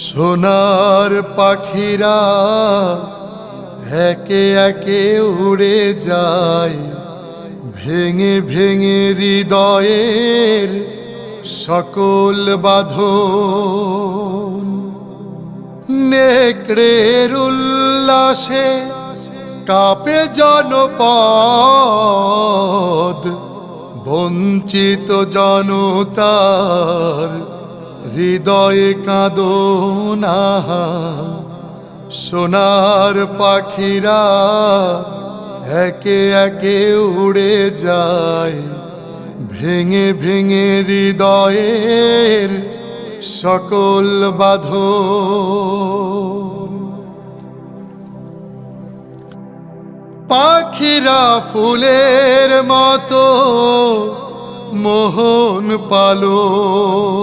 সোনার পাখিরা একে একে উড়ে যায়, ভেঙে ভেঙে হৃদয়ের সকল বাঁধন। নেকড়ের উল্লাসে কাঁপে জনপদ, বঞ্চিত জনতার হৃদয়ে কাঁদনা। সোনার পাখিরা একে একে উড়ে যায়, ভেঙে ভেঙে হৃদয়ের সকল বাঁধন। পাখিরা ফুলের মতো মোহন পালক,